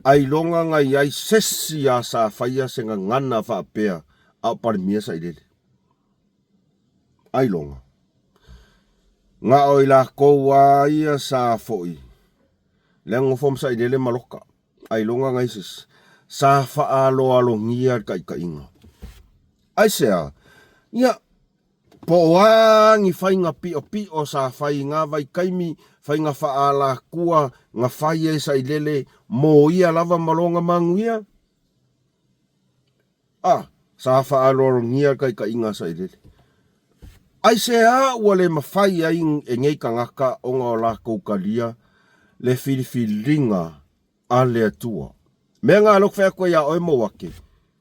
Ai longa ngai ai sesi a sa faia se ngana fa pea au Palmia sa ilele. Ai longa. Nga oi la koua ia sa foi. Lengo fom sa ilele maloka. Ai longa ngai ses. Sa fa alo ngia kai inga. Ai sea. Ia. Po wangi fai nga pi o sa fai nga vai kaimi fai nga faala kua nga fai e sa ilele mo ia lava malonga manguia. Sa faalo ngia kai inga sa ilele. Ai sea wale mafai ai e ngei kangaka o ngā la koukalia le filifilinga a le atua. Mea ngā lok whea koe ia oi mo wake.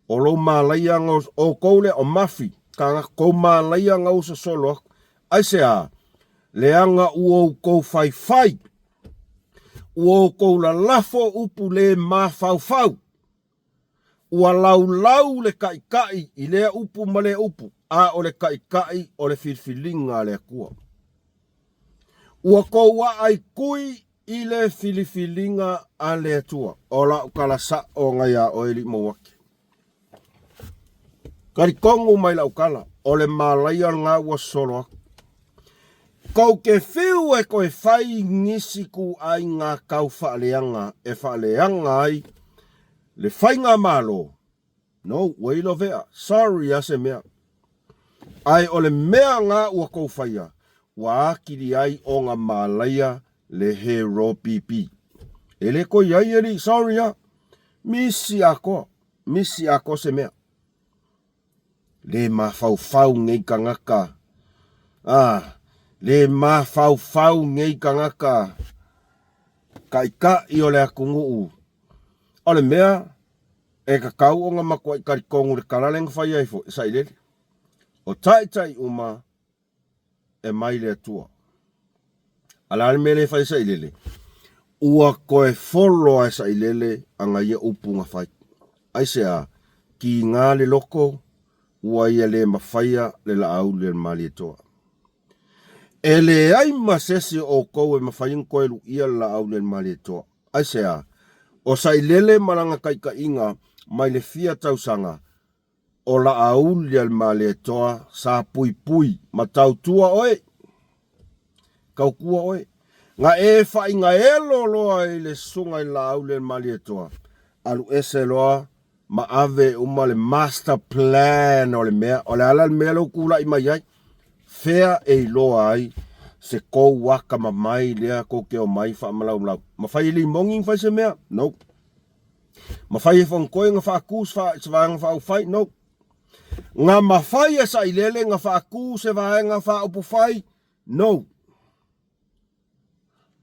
O lo mālaia ngā o koule o mafi. Ka ngā kou mālaia ngā usa solo. Ai se a. Leanga uo kou whai. Uo kou la lafo upu le mā fau. Ua lau le kai i lea upu ma le upu. A o le kai o le filfilinga le kua. Ua kou wa ai kui i le filifilinga a le atua. O la ukala sa o ngai a o eli mo wake. Kari kongu mai la ukala. O le malaia ngā ua solo aku. Kou ke whiu e koe whai ngisi ku ai ngā kau whaaleanga. E whaaleanga ai. Le whai ngā malo. No, wailo vea. Sorry ase mea. Ai o le mea ngā ua kou whaia. Wa akiri ai o ngā malaia le hero pipi. E le ko iai eri, sorry ya. Misi ako se mea. Le ma fau ngei ka ngaka. Le ma fau ngei ka ngaka. Ka i o le akungu. O le mea, e ka kau o ngā makua i karikongu le karaleng whai aifo, e sa ilele. O tai uma, e mai le atua. Alale me le whai sa ilele. Ua koe follow e sa ilele, anga ia upu ngā whai. Aisea, ki ngā le loko, ua ia le mawhaia le la au le mali etoa. E le ai masesi o kou e mawhaing koe lu ia la au le mali etoa. Aisea, o sa ilele maranga kaika inga, mai le fia tausanga, o la au le mali etoa, sa pui, matautua oe. Kaukua oe. Nga e whai nga e loa i le sunga i la au le mali etoa. Alu ese loa, ma ave uma le master plan o le mea. O le ala le mea lo kula i mai ai. Fea e loa ai. Se kou waka ma mai lea koke o mai wha malau. Ma whai li monging whai se mea? No. Ma whai e whankoe nga whaakus se vaanga wha au whai? No. Nga ma whai e sa ilele nga whaakus se vaanga wha upu whai? No.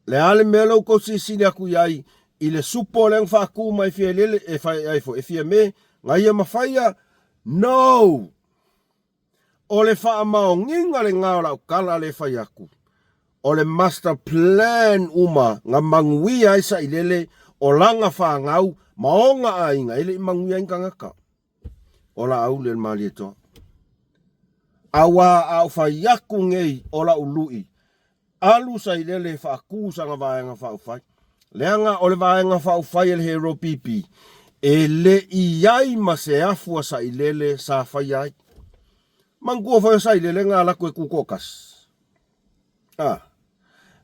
Le ale mea lau ko sisini aku iai. I le supo le whaaku mai fia lele e whai aifo. E fia me, ngai e mawhaia? No! O le wha mao nginga le ngā lau kala le whai aku. O le master plan uma ngā mangui ai sa ilele o langa wha ngau maonga ainga ele mangui ai ngaka. O la au le mali eto. Awa au whai aku ngei o la ului. Alu sa ilele whaaku sa ngā vaenga wha ufai. Leanga o le vaenga wha ufai ele hero pipi. E le iai ma se afua sa ilele sa whai ai. Mangua whai sa ilele ngā lako e kukokas.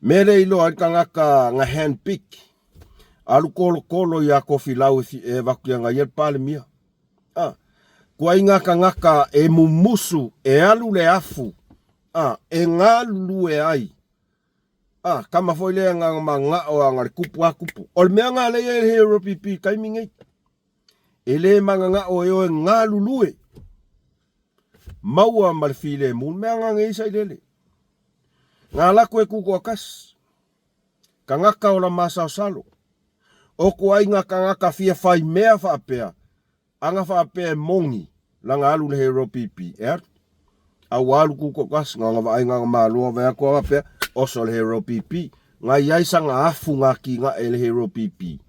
Mere ilo ai ka ngaka ngā handpick. Alu kolo i a kofi lau e wakuia ngā iel pale mia. Kua inga ka ngaka e mumusu e alu le afu. E ngā lulu e ai. Kama foi lea ngā ngā o a ngare kupu a kupu. O le mea ngā leia e hero pipi kaimingei. E le manga ngā o e o ngā lulue. Maua marfile mun mea ngā ngei sa ilele. Ngā lako e kuku akas. Ka ngaka o la masao salo. O kua inga ka ngaka fia fai mea whaapea. Anga whaapea mongi. La ngā alu le hero pipi. Au alu kuku akas. Ngā ngā ngā maalua vea kua whaapea. Oso le hero pipi. Ngā iaisa ngā afu ngā ki ngā e le hero pipi.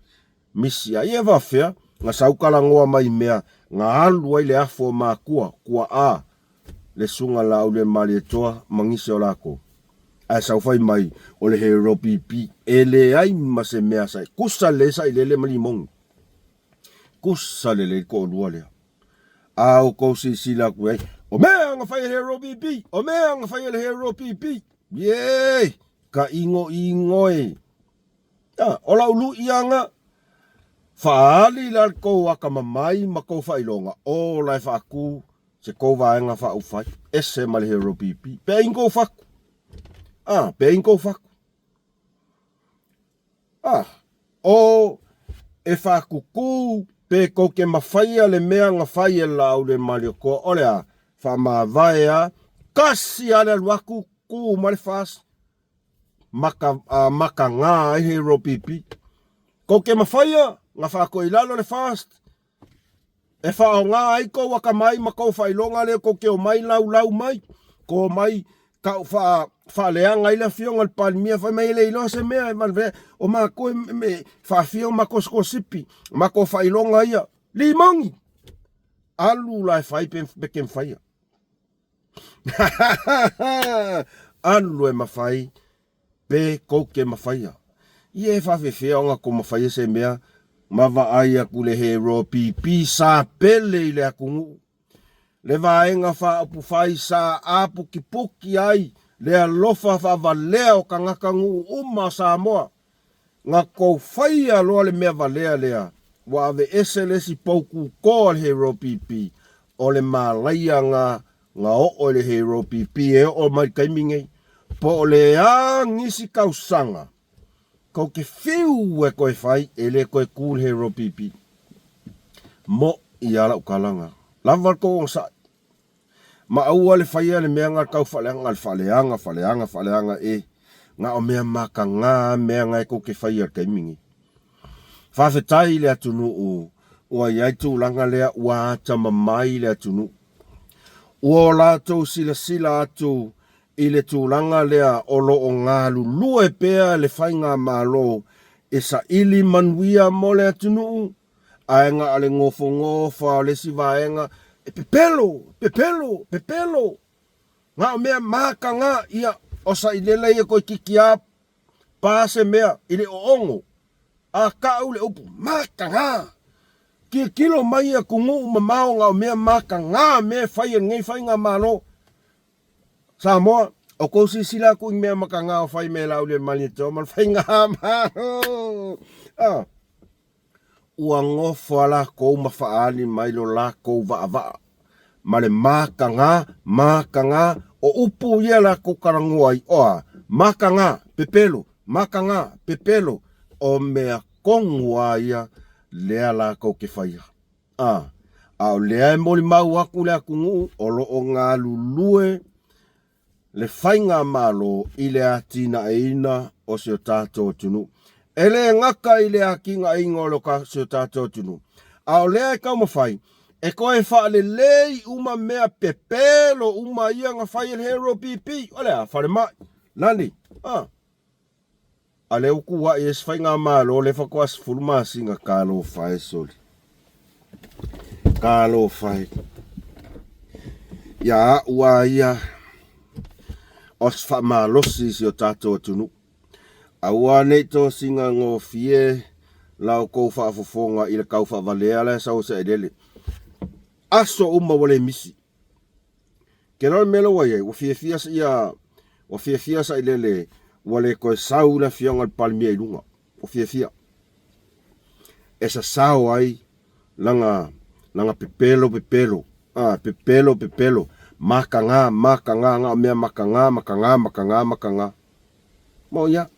Misi a ia whawhea. Ngā saukala ngoa mai mea. Ngā alu ai le afu o mā kua. Kua a. Le sunga la au le mali etoa. Mangise o lako. A sau fai mai. O le hero pipi. E le ai ma se mea sai. Kusa le sai le mali mong. Kusa le ko lua lea. A o kousi sila kue. O mea ngā whai hero pipi. O mea ngā whai hero pipi. Yey, ka ingo e. O lau lu ianga. Whaali la kou waka mamai ma kou whailonga. O lai whaaku se kou vaenga whaufai. Ese mali hero pipi. Pe ingo whaku. Pe ingo whaku. O e whaku ku pe kou ke mawhaia le mea ngā whaia lau le mali o koa. O lea, whamawhaia. Kasi ale waku. Ku mare fast maka ngā hero pipi Ko ke mawhaia, ngā whako i lalo le fast. E whao ngā aiko waka mai ma kou whailonga leo ko ke o mai lau mai. Ko mai ka whaaleanga ila fionga le palmia whai mai le ilo se mea o ma koe me whawhio ma ko sipi ma ko whailonga ia. Limongi. Alu lai whai peke mwhaia. Alu e mawhai pe kou ke mawhaia. Ie whawhewhea ko mawhaia se mea mawa ai aku le hero pipi sa pele i le aku ngu. Le vaenga wha apu whai sa apu ki puki ai le alofa wha leo ka ngaka ngu sa moa. Ngā kou whaia loa le mea valea lea. Wa ave eselesi pauku ko le hero pipi. O le malaia ngā o le hero pipi e o mai kaimingei. Po le a ngisi kausanga. Ko ke whiu e koe whai e le koe cool hero pipi. Mo i ala ukalanga. Lawal ko ang sa. Maaua le whaia le mea ngā kau whaleanga e. Ngā o mea maka ngā mea ngai ko ke whaia kaimingi. Whawhetai le atunu o. Ua iai tūlanga lea ua atama mai le atunu. Ua lato sila atu. I le tūlanga lea olo o ngā lulue pea le whai ngā mālo e sa ili manuia mo le atunu. Aenga ale ngofa o le si vaenga e pepelo. Ngā o mea maka ngā ia o sa ilela ia koe kikia pāse mea i le oongo. A kau le upu maka ngā. Kia kilo mai a kungu mamao ngā o mea maka ngā mea whai ngei whai ngā mālo. Samoa, o kousi sila ku mea maka ngā o whai mea lau le mani tō, man whai ngā mālo. Ua ngofo ala kou mawhaani mailo la kou vaa. Ma le maka ngā, o upu ia la kou karanguai. Oa, maka ngā, pepelo, o mea kongua ia lea la kou ke whaia. A o lea e moli mau aku lea kungu, o loo ngā lulue, le whainga malo i le atina e ina o se o tātou tunu. E le ngaka i le akinga ingo lo ka se o tātou tunu. A o lea e kau mawhai, e koe whaale lei uma mea pepelo uma ia ngā whai el hero pipi. O lea, whare mai, nani, A le uku wa e whainga malo le whakoas fulma singa kālo whai soli. Kālo whai. Ia ua ia. Os wha malosi si o tātou tunu. A ua nei tō singa ngō fie lau kou wha afofonga i le kau wha valea le sau se edele. Aso wale misi. Ke nol melo wa iei, wa fie fia sa i lele wale koe sau la fionga al palmia i lunga. Wa fia. E sa sau ai langa pepelo. Pepelo. Maka ngā, ngā mea maka ngā. Mo ia.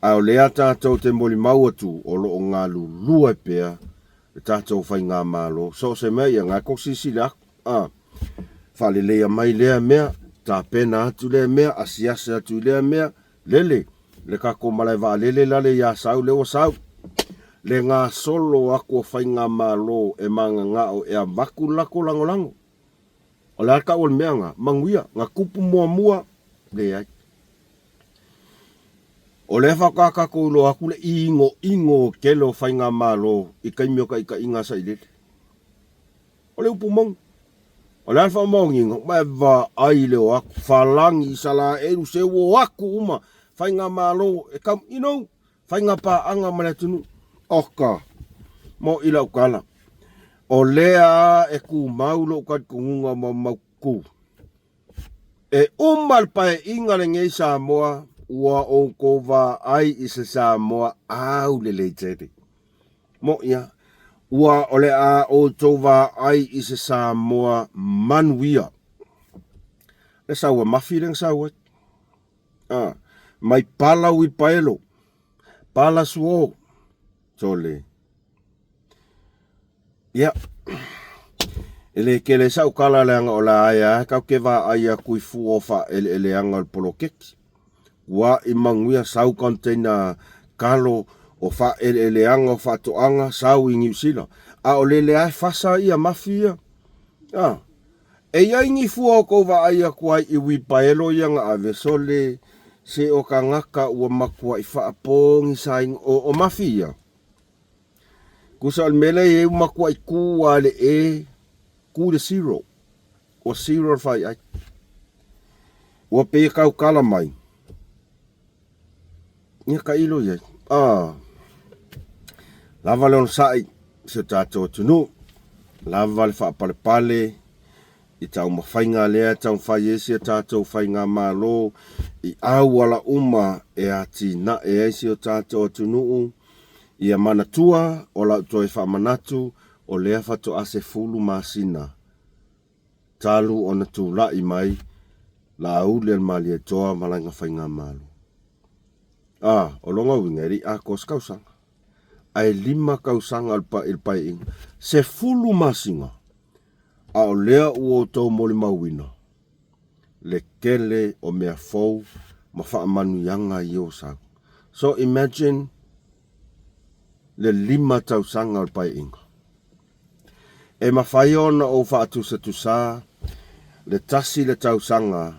Ao lea tātou te moli mau atu o loo ngā lulua pea. E tātou whai ngā mālo. So se mea ia ngā koksisi le aku. Whale lea mai lea mea. Tā pena atu lea mea. Asiase atu lea mea. Lele. Le kako malai vaa lele lale ia sau leo sau. Le ngā solo aku o whai ngā mālo e manga ngā o ea waku lako langolango. O le alka o le mea manguia, ngā kupu mua, le ai. O le whakaka ko ulo aku le ingo kelo whai ngā mālo i kaimioka i ka inga sa i lete. O le upu mong. O le alfa mongingo, mai wa ai leo aku, whalangi sala eru se wo aku uma, whai ngā mālo e kam ino, whai ngā pā anga maletunu. Oka, mo ila ukala. O lea e ku maulo kat kungunga mau ku. E umal pae inga le ngei Samoa, ua o kova ai i se Samoa au le leitete. Mo ia, ua o le a o tova ai i se Samoa manuia. Le saua mafireng saua. Mai pala ui paelo. Pala suo. Tole. Ia, ele ke le sau kala leanga o la aia, kau ke wa aia kui fuofa ele anga o polo keki. Wa i manguia sau container kalo o fa eleanga o fa toanga sau ingi usila. A o lele ai fasa ia mafia. E ia ingi fua o kou wa aia kuai i wipaelo ianga a vesole se o ka ngaka ua makua i whaapongi saing o mafia. Kusa al mele e makua i kua le e ku le zero. O zero fai ai. Ua pe kau kala mai. Ia ka ilo ia. Lava leon sai se tātou tunu. Lava le whaapale pale. I tau mawhainga lea tau whai esi a tātou whainga mālo. I au ala uma e ati na e esi o tātou tunu. Ia manatua o lau toi whaamanatu o lea whato ase fulu masina. Talu o na tūla i mai. La au lea mali e toa malanga whainga mālo. O longa wingeri a kos kausanga. Ai 5 kausanga alpa ilpai inga. Se fulu masinga. A o lea ua tau moli mawina. Le kele o mea fau ma wha manu yanga i o sau. So imagine le 5 tausanga alpai inga. E ma whai ona o wha atusa tusa le tasi le tausanga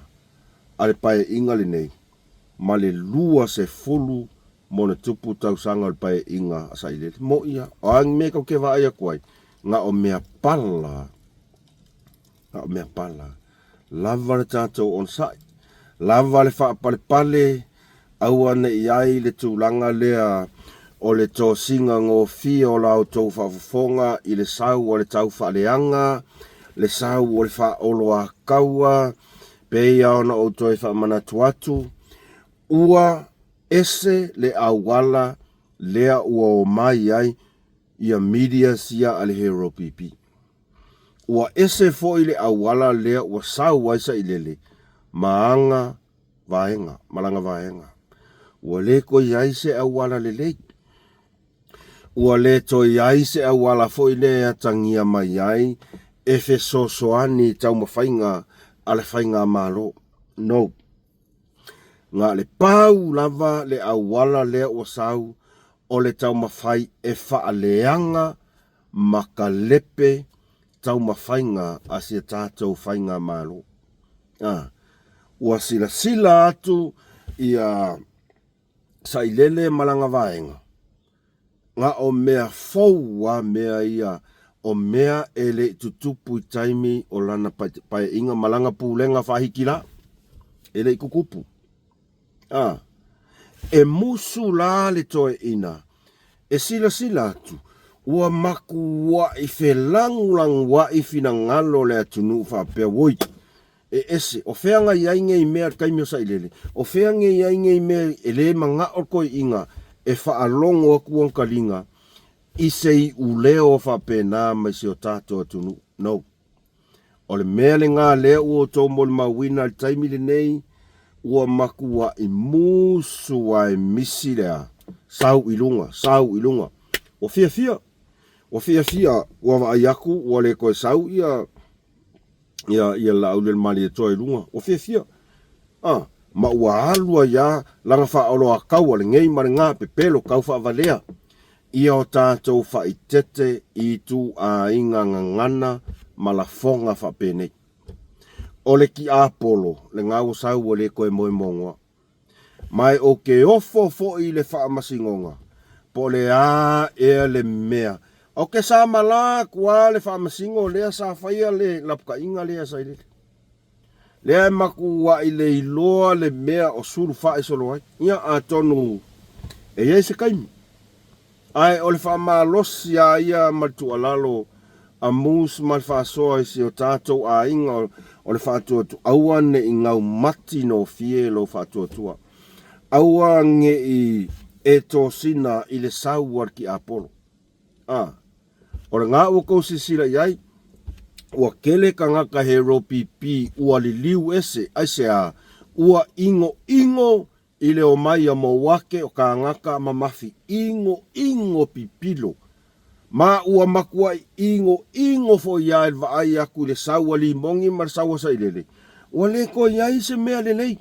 ale pai inga le nei. Ma le lua se fulu mo na tupu tausanga le pai inga asa ile. Mo ia, o ang me kau ke vaia kuai. Nga o mea pala. Nga o mea pala. Lava le tātou on sai. Lava le whaapale pale. Aua ne iai le tūlanga lea o le tō singa ngō fia o lau tō whaafonga i le sau o le tau whaaleanga. Le sau o le whaoloa kaua. Peia ona o toi whaamanatu atu. Ua ese le awala lea ua o mai ai ia media sia ale hero pipi. Ua ese fo ile awala lea ua sau waisa ilele. Maanga vaenga, malanga vaenga. Ua le ko iai se awala lele. Ua le to iai se awala fo ile atangia mai ai. Efe sosoani tau mawhainga ale whainga malo. No. Nga le pau lava le awala lea o sau o le tau mawhai e whaaleanga makalepe tau mawhainga asia tātou whainga malo. Ua sila atu ia sailele malanga vaenga. Nga o mea faua mea ia o mea ele tutupu i taimi o lana pai inga malanga pūlenga whahikila. Ele i kukupu. E musu la le toe ina. E sila atu. Ua maku wa i whelangulang wa i fina ngalo le atunu whapea woi. E ese, o wheanga iai ngei mea kaimio sa ilele. O wheanga iai ngei mea ele manga o koi inga. E whaalongo aku ang kalinga. I sei uleo whapea nā mai se o tātou atunu. No. O le mea le ngā lea ua tō moli mawina le taimi le nei. Ua makua i musu wa e misi lea. Sau ilunga. O fia. Ua wa ayaku, ua le koe sau ia lau le mali e toa ilunga. O fia. Ma ua alua ia langa wha olo a kau ale ngei mare ngā pepelo kau wha avalea. Ia o tātou wha i tete i tu a inga ngana malafonga wha penei. Ole ki Apollo, le ngau sau o le koe moe mongoa. Mai o ke ofo fo i le wha amasingonga. Po le a ea le mea. O ke sa mala kua le wha amasingo lea sa whaia le lapka inga lea sa ile. Lea maku wa i le iloa le mea o suru wha e solo ai. Ia a tonu e iei se kaimi. Ai o le wha malosi a ia matu alalo a mus mal wha soa i si o tātou a inga o le whātua tu aua ne i ngau mati no fie lo whātua tua. Aua nge i e tō sina i le sauar ki Apollo. O le ngā ua kousi sila iai, ua kele ka ngaka he ropipi ua li liu ese, aise a ua ingo i le o mai a mo wake o ka ngaka mamafi ingo pipilo. Ma ua makua ingo fo ia e vaai aku le saua li mongi mar saua sa ilele. Ua le ko iai se mea lelei.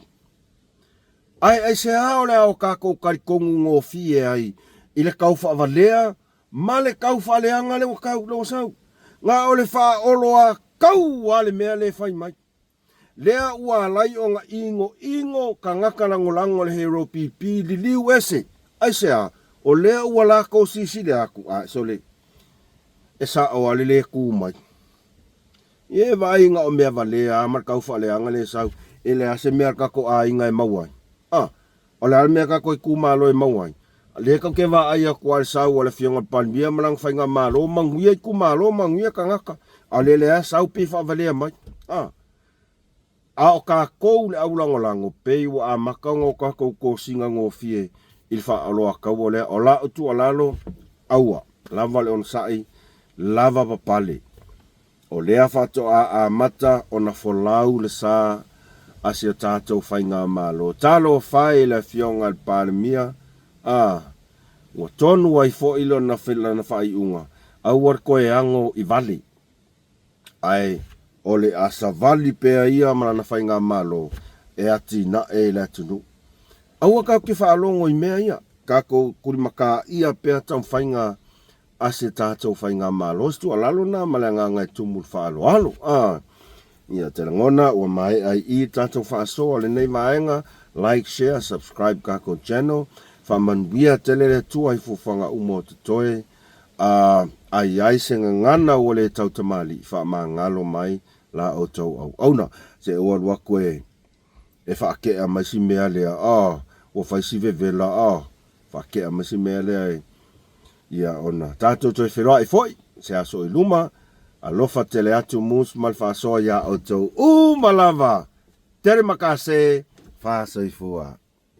Ai se hao le au kako karikongu ngō fie ai I le kau whaavalea, ma le kau whaaleanga le o kau lo sau. Ngā o le wha oloa kau a le mea le whai mai. Lea ua lai o ngā ingo ka ngaka langolango le hero pipi li liu ese. Aisea, o lea ua lako sisi le aku a so le. E sa o ale le ku mai. Ie vai ngā o mea valea, amar kau whaaleanga le sau. E le ase mea kako a inga e mauai. O le ale mea kako e ku malo e mauai. Le kau ke wa ai aku al sau o le fionga panbia malang whainga malo manguia i ku malo manguia ka ngaka. A le lea sau pi whaavalea mai. A o ka kou le aulangolango pei wa a makango ka kou ko singa ngō fie il wha aloa kau o lea o la utu alalo aua lava le on sai lava papale o lea whato a mata o na folau le sa a si o tātou whainga malo talo whai le fionga al palemia ua tonu ai fo ilo na whila na whai unga au ar koe ango i vali ai o le asa vali pea ia mana whainga malo e ati na e le tunu. Aua kau ke whaalongo i mea ia, kako kurimaka ia pea tau whainga ase tātou whainga malo. Stu alalo na malanga ngai tumul whaalo alo. Ia te langona ua mai ai i tātou whaasoa le nei vaenga, like, share, subscribe kako channel, whamanuia te lele tua i fufanga umo te toe, ai se ngana o le tau tamali, whamangalo mai, la o tau au na se o wa koe e fa ke a masi mea lea o fa si vela fa ke a masi mea lea ia ona tato to fero ai foi se aso i luma a lofa tele atu mus mal fa so ya o tau malava tere makase fa so i fua